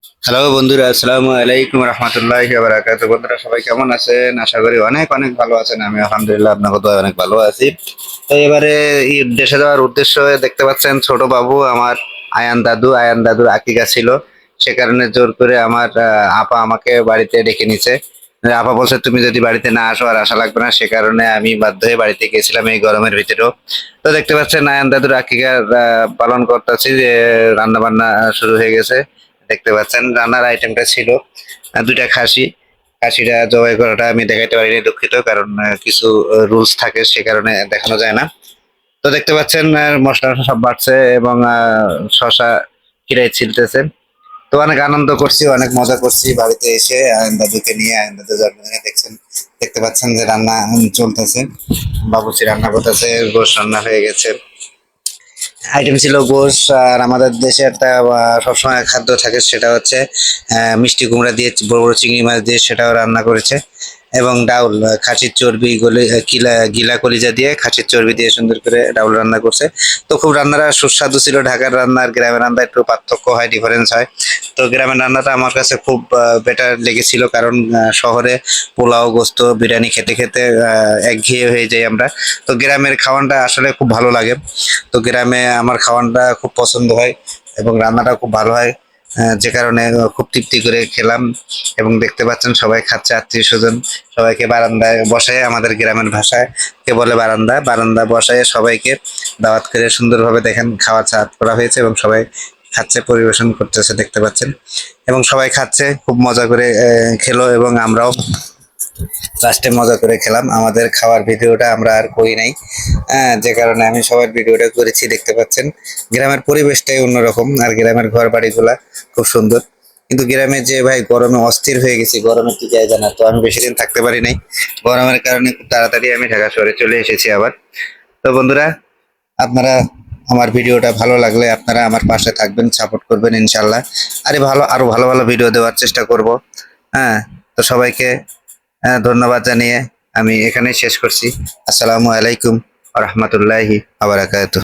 Hello বন্ধুরা, আসসালামু আলাইকুম রহমতুল্লাহি ওয়া বারাকাতুহু। বন্ধুরা সবাই কেমন আছেন? আশা করি অনেক অনেক ভালো আছেন। আমি আলহামদুলিল্লাহ আপনাকে তো অনেক ভালো আছি। তো এবারে দেশে যাওয়ার উদ্দেশ্য দেখতে পাচ্ছেন, ছোট বাবু আমার আয়ান দাদুর আকিকা ছিল। সে কারণে জোর করে আমার আপা আমাকে বাড়িতে ডেকে নিছে। আপা বলছে তুমি যদি বাড়িতে না আসো আর আশা লাগবে না, সে কারণে আমি বাধ্য হয়ে বাড়িতে গেছিলাম এই গরমের ভিতরেও। তো দেখতে পাচ্ছেন আয়ান দাদুর আকিকা পালন করতেছি, যে রান্না বান্না শুরু হয়ে গেছে। দেখতে পাচ্ছেন রান্নার আইটেমটা ছিল দুইটা খাসি। খাসিটা জবাই করাটা আমি দেখাইতে পারিনি, দুঃখিত, কারণ কিছু রুলস থাকে, সে কারণে দেখানো যায় না। তো দেখতে পাচ্ছেন মশলা টশলা সব বাড়ছে এবং শশা খিরাই ছিলতেছে। তো অনেক আনন্দ করছি, অনেক মজা করছি বাড়িতে এসে আয়ন দাদুকে নিয়ে। আয়ন দাদু জন্মদিনে দেখতে পাচ্ছেন যে রান্না চলতেছে, বাবুর্চি রান্না করতেছে, গোশ রান্না হয়ে গেছে। আইটেম ছিল গোশ। আর আমাদের দেশে একটা সবসময় খাদ্য থাকে, সেটা হচ্ছে মিষ্টি কুমড়া দিয়ে বড় বড় চিংড়ি মাছ দিয়ে সেটাও রান্না করেছে। এবং ডাউল, খাসির চর্বি গলে গিলা কলিজা দিয়ে খাসির চর্বি দিয়ে সুন্দর করে ডাউল রান্না করছে। তো খুব রান্নাটা সুস্বাদু ছিল। ঢাকার রান্না আর গ্রামের রান্না একটু পার্থক্য হয়, ডিফারেন্স হয়। তো গ্রামের রান্নাটা আমার কাছে খুব বেটার লেগেছিল, কারণ শহরে পোলাও গোস্ত বিরিয়ানি খেতে খেতে একঘেয়ে হয়ে যাই আমরা। তো গ্রামের খাওয়ানটা আসলে খুব ভালো লাগে। তো গ্রামে আমার খাওয়ানটা খুব পছন্দ হয় এবং রান্নাটা খুব ভালো হয়। যে কারণে খুব তৃপ্তি করে খেলাম। এবং দেখতে পাচ্ছেন সবাই খাচ্ছে, আত্মীয় স্বজন সবাইকে বারান্দায় বসায়, আমাদের গ্রামের ভাষায় কে বলে বারান্দা, বারান্দা বসায় সবাইকে দাওয়াত করে সুন্দরভাবে দেখেন খাওয়ার সাদ করা হয়েছে এবং সবাই খাচ্ছে, পরিবেশন করতেছে দেখতে পাচ্ছেন। এবং সবাই খাচ্ছে, খুব মজা করে খেলো এবং আমরাও লাস্টে মজা করে খেলাম। আমাদের খাওয়ার ভিডিওটা আমরা আর করি নাই, যে কারণে আমি সবার ভিডিওটা করেছি। দেখতে পাচ্ছেন গ্রামের পরিবেশটাই অন্যরকম, আর গ্রামের ঘর বাড়িগুলা খুব সুন্দর। কিন্তু গ্রামে যে ভাই গরমে অস্থির হয়ে গেছি, গরমে কি যায় জানা, তো আমি বেশি দিন থাকতে পারি নাই। গরমের কারণে খুব তাড়াতাড়ি আমি ঢাকা শহরে চলে এসেছি আবার। তো বন্ধুরা, আপনারা আমার ভিডিওটা ভালো লাগলে আপনারা আমার পাশে থাকবেন, সাপোর্ট করবেন ইনশাল্লাহ। আরো ভালো ভালো ভিডিও দেওয়ার চেষ্টা করব। হ্যাঁ, তো সবাইকে ধন্যবাদ জানিয়ে আমি এখানেই শেষ করছি। আসসালামু আলাইকুম ওয়া রাহমাতুল্লাহি ওয়া বারাকাতুহু।